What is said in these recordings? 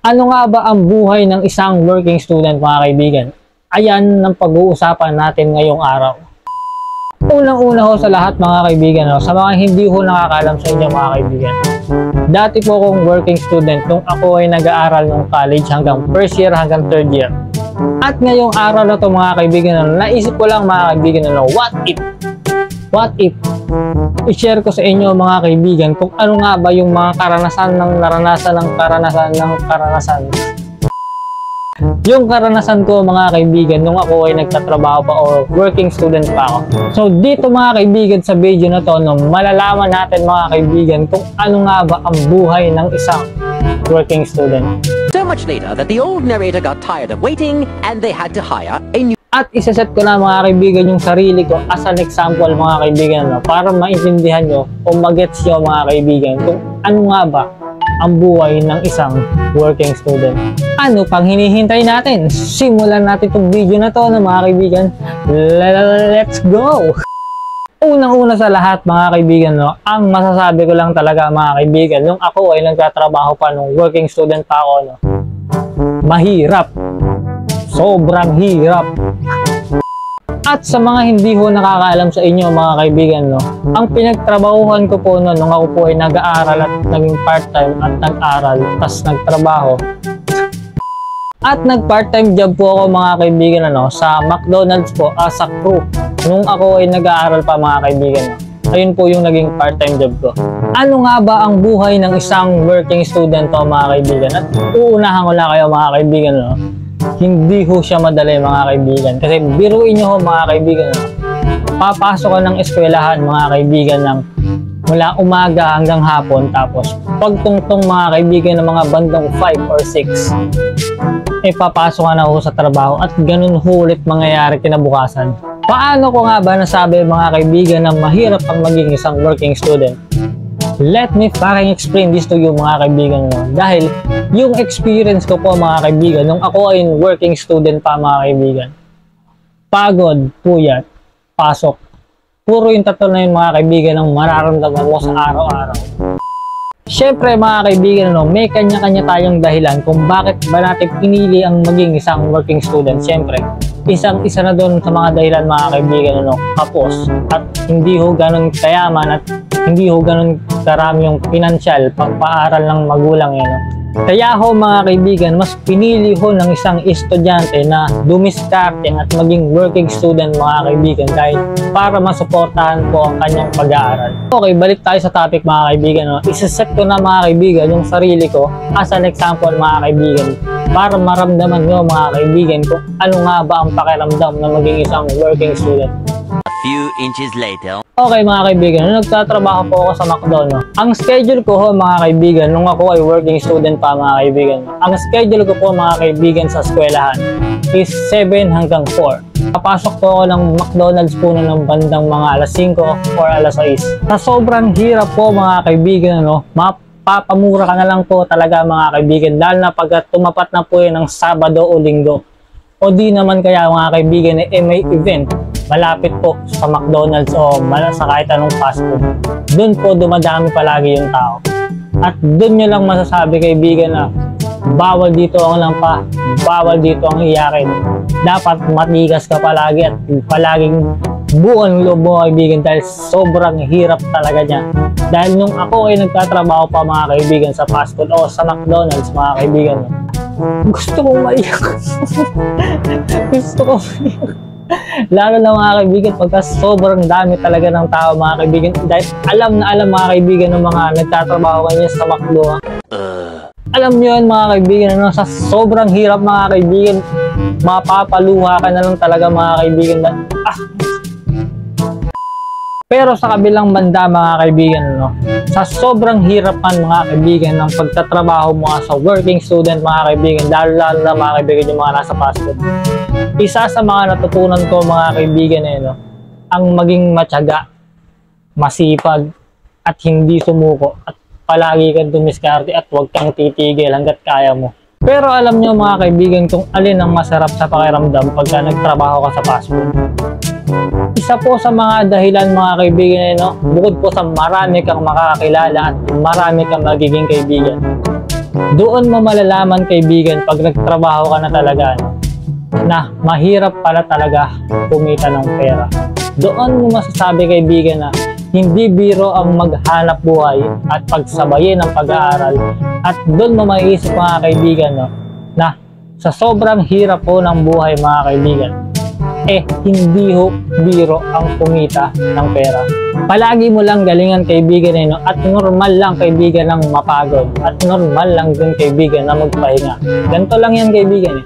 Ano nga ba ang buhay ng isang working student, mga kaibigan? Ayan ang pag-uusapan natin ngayong araw. Unang-una ho sa lahat, mga kaibigan, sa mga hindi ho nakakalam sa inyo, mga kaibigan. Dati po akong working student nung ako ay nag-aaral ng college hanggang first year hanggang third year. At ngayong araw na to, mga kaibigan, naisip ko lang, mga kaibigan, what if i-share ko sa inyo, mga kaibigan, kung ano nga ba yung mga karanasan yung karanasan ko, mga kaibigan, nung ako ay nagtatrabaho pa o working student pa ako. So dito, mga kaibigan, sa video na to, malalaman natin, mga kaibigan, kung ano nga ba ang buhay ng isang working student. So much later that the old narrator got tired of waiting and they had to hire a new. At isaset ko na, mga kaibigan, yung sarili ko as an example, mga kaibigan, para maintindihan nyo o magets nyo, mga kaibigan, kung ano nga ba ang buhay ng isang working student. Ano pang hinihintay natin? Simulan natin itong video na to, mga kaibigan. Let's go! Unang-una sa lahat, mga kaibigan, ang masasabi ko lang talaga, mga kaibigan, nung ako ay nagtatrabaho pa, nung working student pa ako, mahirap. Sobrang hirap. At sa mga hindi ho nakakaalam sa inyo, mga kaibigan, ang pinagtrabahuhan ko po nung ako po ay nag-aaral at naging part-time at nag-aral, tas nagtrabaho. At nag-part-time job po ako, mga kaibigan, sa McDonald's po as a crew. Nung ako ay nag-aaral pa, mga kaibigan, ayun po yung naging part-time job ko. Ano nga ba ang buhay ng isang working student, mga kaibigan? At uunahan ko lang kayo, mga kaibigan, hindi ho siya madali, mga kaibigan. Kasi biruin nyo ho, mga kaibigan, papasok ka ng eskwelahan, mga kaibigan, ng mula umaga hanggang hapon. Tapos pagtungtong, mga kaibigan, ng mga bandang 5 or 6, papasok ka na ho sa trabaho. At ganun ho ulit mangyayari kinabukasan. Paano ko nga ba nasabi, mga kaibigan, na mahirap ang maging isang working student? Let me fucking explain this to you, mga kaibigan, dahil yung experience ko po, mga kaibigan, nung ako ay working student pa, mga kaibigan, pagod, puyat, pasok, puro yung tatlo na yun, mga kaibigan, ang mararamdaman mo sa araw-araw. Siyempre, mga kaibigan, may kanya-kanya tayong dahilan kung bakit ba natin pinili ang maging isang working student. Siyempre, isang-isa na doon sa mga dahilan, mga kaibigan, kapos, at hindi ho ganun kayaman, at hindi ho ganun karami yung pinansyal pagpaaral ng magulang yan. Kaya ho, mga kaibigan, mas pinili ho ng isang estudyante na dumiskarte at maging working student, mga kaibigan, dahil para masuportahan po ang kanyang pag-aaral. Okay, balik tayo sa topic, mga kaibigan. Isaset ko na, mga kaibigan, yung sarili ko as an example, mga kaibigan, para maramdaman nyo, mga kaibigan, kung ano nga ba ang pakiramdam na maging isang working student. Few inches later. Okay, mga kaibigan, nung nagtatrabaho po ako sa McDonald's, ang schedule ko ho, mga kaibigan, nung ako ay working student pa, mga kaibigan, ang schedule ko po, mga kaibigan, sa eskwelahan is 7 hanggang 4. Papasok po ako ng McDonald's po ng bandang mga alas 5 or alas 6. Sa sobrang hirap po, mga kaibigan, mapapamura ka na lang po talaga, mga kaibigan, dahil na pag tumapat na po yun ng Sabado o Linggo, o di naman kaya, mga kaibigan, may event malapit po sa McDonald's o sa kahit anong fast food, doon po dumadami palagi yung tao. At doon nyo lang masasabi, kaibigan, na bawal dito ang lampa, bawal dito ang iyakin. Dapat matigas ka palagi at palaging buong loob mo, kaibigan, dahil sobrang hirap talaga niya. Dahil nung ako ay nagtatrabaho pa, mga kaibigan, sa fast food o sa McDonald's, mga kaibigan, gusto kong maiyak. Gusto kong maiyak. Lalo na, mga kaibigan, pagka sobrang dami talaga ng tao, mga kaibigan, dahil alam na alam, mga kaibigan, ng mga nagtatrabaho kanya sa McDo. Alam nyo yun, mga kaibigan, sa sobrang hirap, mga kaibigan, mapapaluha ka na lang talaga, mga kaibigan. Pero sa kabilang banda, mga kaibigan, sa sobrang hirap man, mga kaibigan, ng pagtatrabaho mo sa working student, mga kaibigan, lalo na, mga kaibigan, yung mga nasa fast food, isa sa mga natutunan ko, mga kaibigan, ang maging matyaga, masipag, at hindi sumuko, at palagi kang dumiskarte at huwag kang titigil hanggat kaya mo. Pero alam nyo, mga kaibigan, kung alin ang masarap sa pakiramdam pagka nagtrabaho ka sa fast food. Isa po sa mga dahilan, mga kaibigan, bukod po sa marami kang makakakilala at marami kang magiging kaibigan, Doon mo malalaman kaibigan pag nagtrabaho ka na talaga na mahirap pala talaga kumita ng pera. Doon mo masasabi kaibigan na hindi biro ang maghanap buhay at pagsabayin ang pag-aaral, at doon mo maiisip mga kaibigan na sa sobrang hirap po ng buhay mga kaibigan, hindi ho biro ang kumita ng pera. Palagi mo lang galingan kaibigan at normal lang kaibigan ng mapagod, at normal lang din kaibigan na magpahinga. Ganito lang yan kaibigan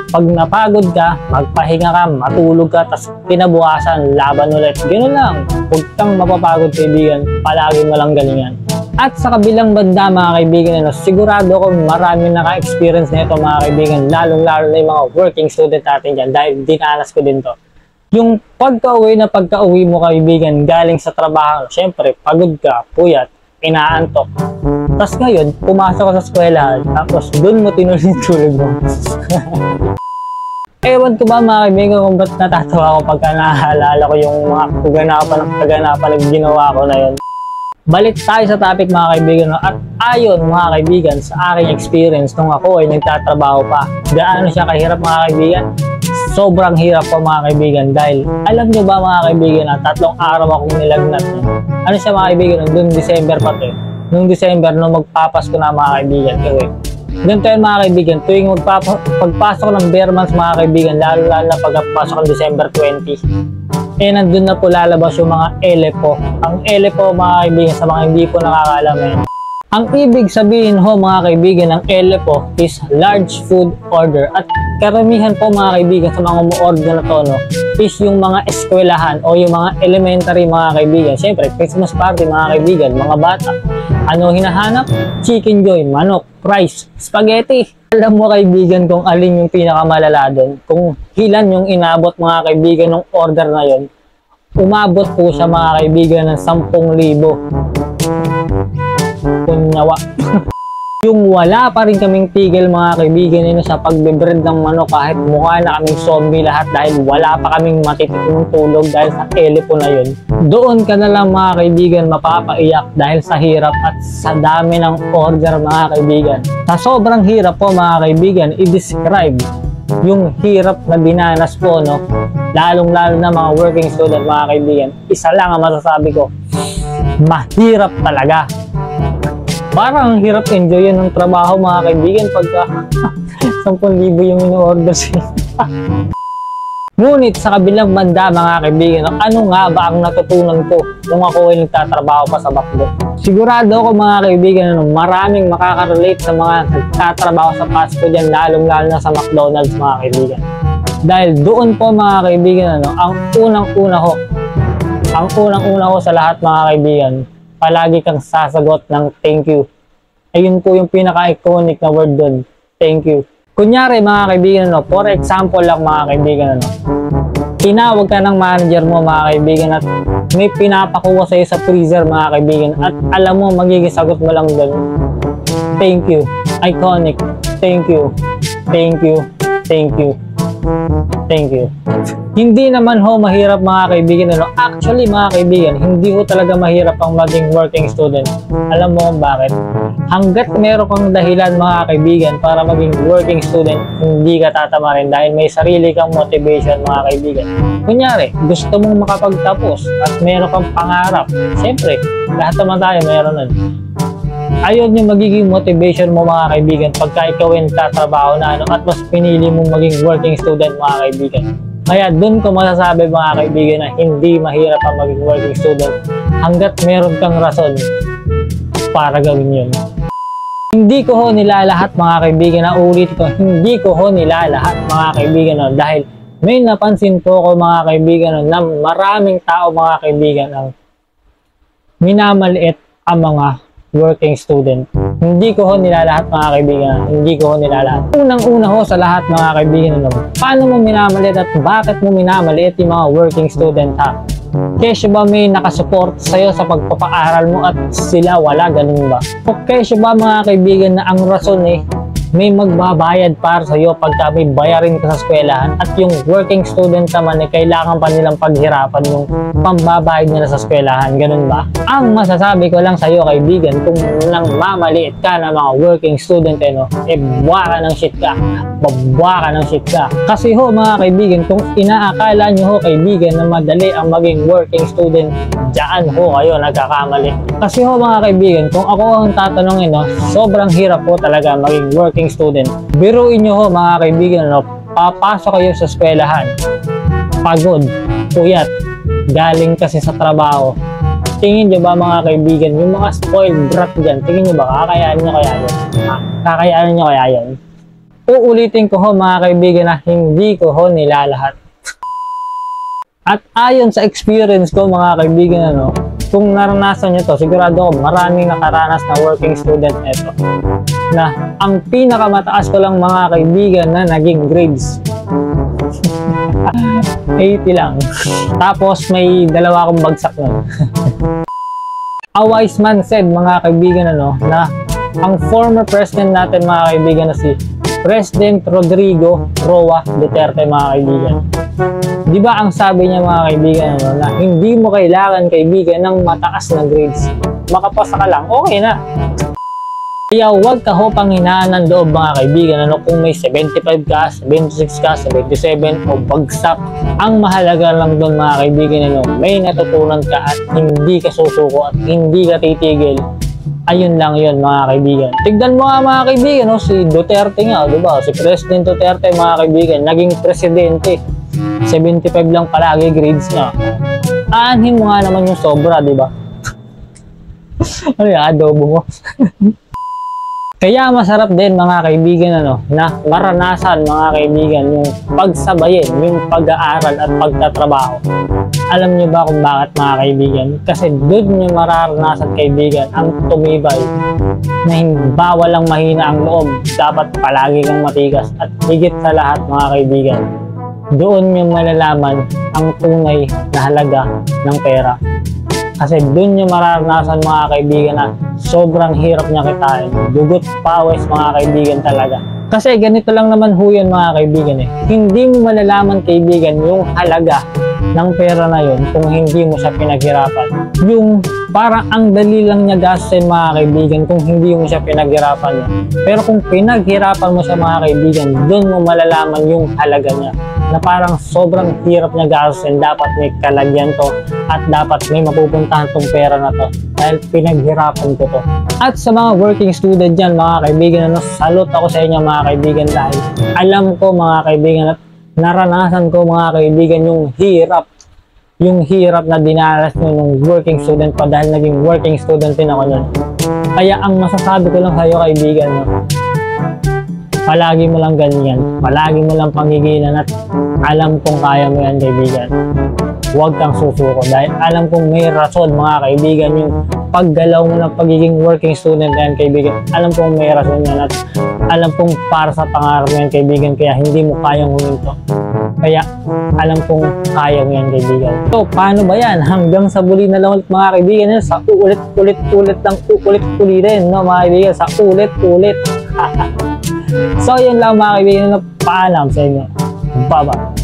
Pag napagod ka, magpahinga ka, matulog ka, tas kinabukasan, laban ulit. Ganoon lang. Huwag kang mapapagod kaibigan, palagi mo lang galingan. At sa kabilang banda mga kaibigan, sigurado ko marami naka-experience na ito mga kaibigan, lalong-lalo na yung mga working student natin dyan, dahil dinanas ko din to. Yung pagka-uwi mo kaibigan, galing sa trabaho, syempre, pagod ka, puyat, inaantok. Tapos ngayon, pumasok ka sa eskwela, tapos doon mo tinuloy yung tulog mo. Ewan ko ba mga kaibigan kung ba't natatawa ko pagka naaalala ko yung mga kaganapan na ginawa ko na yun. Balik tayo sa topic mga kaibigan at ayon mga kaibigan sa aking experience nung ako ay nagtatrabaho pa. Gaano siya kahirap mga kaibigan? Sobrang hirap po mga kaibigan, dahil alam nyo ba mga kaibigan na 3 araw akong nilagnat. Ano siya mga kaibigan, noong December pa to. Noong December, nung magpapasko na mga kaibigan. Ganito yun mga kaibigan, tuwing pagpasok ng bare months mga kaibigan, lalo na pagpasok ng December 20, nandun na po lalabas yung mga ELEPO. Ang ELEPO mga kaibigan, sa mga hindi po nakakaalam ang ibig sabihin ho mga kaibigan ng ELEPO is large food order, at karamihan po mga kaibigan sa mga umu-order na to is yung mga eskwelahan o yung mga elementary mga kaibigan. Siyempre Christmas party mga kaibigan, mga bata. Ano hinahanap? Chicken joy, manok, rice, spaghetti. Alam mo kaibigan kung alin yung pinakamalala doon, kung ilan yung inabot mga kaibigan ng order na yon. Umabot po siya mga kaibigan ng 10,000. Kunyawa. Yung wala pa rin kaming tigil mga kaibigan sa pagbe-bread ng manok, kahit mukha na kaming zombie lahat dahil wala pa kaming matitipong tulog dahil sa ELEPO na yun. Doon ka na lang mga kaibigan mapapaiyak dahil sa hirap at sa dami ng order mga kaibigan. Sa sobrang hirap po mga kaibigan, i-describe yung hirap na dinanas po lalong-lalo na mga working student mga kaibigan. Isa lang ang masasabi ko, mahirap talaga. Parang hirap enjoyin ng trabaho mga kaibigan pagka 10,000 yung in-order sila. Ngunit sa kabilang banda mga kaibigan, ano nga ba ang natutunan ko nung ako ay nagtatrabaho pa sa McDo? Sigurado ako mga kaibigan maraming makaka-relate sa mga nagtatrabaho sa fast food yan, lalong-lalo na sa McDonald's mga kaibigan. Dahil doon po mga kaibigan ang unang-una ko sa lahat mga kaibigan, palagi kang sasagot ng thank you. Ayun po yung pinaka-iconic na word doon, thank you. Kunyari mga kaibigan, for example lang mga kaibigan, tinawag ka ng manager mo mga kaibigan at may pinapakuha sa'yo sa freezer mga kaibigan, at alam mo magiging sagot mo lang doon, thank you, iconic, thank you, thank you, thank you, thank you. Hindi naman ho mahirap mga kaibigan. Actually mga kaibigan, hindi ho talaga mahirap ang maging working student. Alam mo kung bakit? Hanggat meron kang dahilan mga kaibigan para maging working student, hindi ka tatama rin dahil may sarili kang motivation mga kaibigan. Kunyari, gusto mong makapagtapos at meron kang pangarap. Siyempre, lahat naman tayo meron nun. Ayun yung magiging motivation mo mga kaibigan pagka ikaw ay nagtatrabaho na at mas pinili mong maging working student mga kaibigan. Kaya dun ko masasabi mga kaibigan na hindi mahirap ang maging working student hanggat meron kang rason para gawin yun. Hindi ko ho nilalahat mga kaibigan, na ulit ko, hindi ko ho nilalahat mga kaibigan dahil may napansin po ko mga kaibigan na maraming tao mga kaibigan ang minamaliit ang mga working student. Hindi ko ho nilalahat mga kaibigan, hindi ko ho nilalahat. Unang-una ho sa lahat mga kaibigan, paano mo minamaliit at bakit mo minamaliit yung mga working student ha? Kesyo ba may nakasupport sa'yo sa pagpapaaral mo at sila wala, ganun ba? O kesyo ba mga kaibigan na ang rason may magbabayad para sa iyo pagka may bayarin ka sa eskwelahan, at yung working student naman ay kailangan pa nilang paghirapan yung pambabayad nila sa eskwelahan. Ganun ba? Ang masasabi ko lang sa iyo, kaibigan, kung nang mamaliit ka na mga working student, buwa ka ng shit ka. Babwa ka ng shit ka. Kasi ho mga kaibigan, kung inaakala nyo ho kaibigan na madali ang maging working student, dyan ho kayo nagkakamali. Kasi ho mga kaibigan, kung ako ang tatanungin, sobrang hirap po talaga maging working student. Biruin nyo ho mga kaibigan, papasok kayo sa eskwelahan, pagod, puyat, galing kasi sa trabaho. Tingin nyo ba mga kaibigan, yung mga spoiled brat dyan, tingin nyo ba kakayanin nyo kaya yun? Kakayanin nyo kaya yun? Uulitin ko ho mga kaibigan na hindi ko ho nilalahat. At ayon sa experience ko mga kaibigan, kung naranasan nyo to, sigurado ko maraming nakaranas na working student ito. Na ang pinakamataas ko lang mga kaibigan na naging grades 80 lang. Tapos may dalawa akong bagsak nun. A wise man said mga kaibigan na ang former president natin mga kaibigan na si President Rodrigo Roa Duterte mga kaibigan. Di ba ang sabi niya mga kaibigan na hindi mo kailangan kaibigan ng mataas na grades. Makapasa ka lang, okay na. Kaya huwag ka ho panghinaan ng loob mga kaibigan kung may 75 ka, 76 ka, 77 o bagsak. Ang mahalaga lang doon mga kaibigan may natutunan ka at hindi ka susuko at hindi ka titigil. Ayun lang yun mga kaibigan. Tignan mo nga mga kaibigan, si Duterte nga, diba? Si President Duterte mga kaibigan, naging presidente. 75 lang palagi grades niya. Aanhin mo nga naman yung sobra, diba? Ano yung adobo mo? Kaya masarap din mga kaibigan na maranasan mga kaibigan yung pagsabayin, yung pag-aaral at pagtatrabaho. Alam niyo ba kung bakit mga kaibigan? Kasi doon niyo mararanasan kaibigan ang tumibay na bawal lang mahina ang loob, dapat palagi kang matigas at higit sa lahat mga kaibigan. Doon niyo malalaman ang tunay na halaga ng pera. Kasi doon niyo mararanasan mga kaibigan na sobrang hirap niya kitain. Dugot pawis mga kaibigan talaga. Kasi ganito lang naman ho yan mga kaibigan Hindi mo malalaman kaibigan yung halaga ng pera na yun kung hindi mo siya pinaghirapan. Yung parang ang dali lang niya gastusin mga kaibigan kung hindi mo siya pinaghirapan niya. Pero kung pinaghirapan mo siya mga kaibigan, doon mo malalaman yung halaga niya. Na parang sobrang hirap niya gastusin, dapat may kalagyan to at dapat may mapupuntahan tong pera na to dahil pinaghirapan ko to. At sa mga working student dyan mga kaibigan, salute ako sa inyo mga kaibigan dahil alam ko mga kaibigan at naranasan ko mga kaibigan yung hirap na dinaras nyo nung working student pa dahil naging working student din ako nun. Kaya ang masasabi ko lang sa iyo kaibigan, palagi mo lang ganyan, palagi mo lang pangigilan at alam kong kaya mo yan kaibigan. Huwag kang susuko dahil alam kong may rason mga kaibigan yung paggalaw mo ng pagiging working student na yan kaibigan. Alam kong may rason yan at alam kong para sa pangarap mo yan kaibigan, kaya hindi mo kayang huminto. Kaya alam kong kaya mo yan kaibigan. So paano ba yan? Hanggang sa muli na lang ulit mga kaibigan, sa ulit-ulit lang ulit-ulitin mga kaibigan, sa ulit-ulit. So yun lang mga kaibigan, paalam sa inyo. Bye-bye.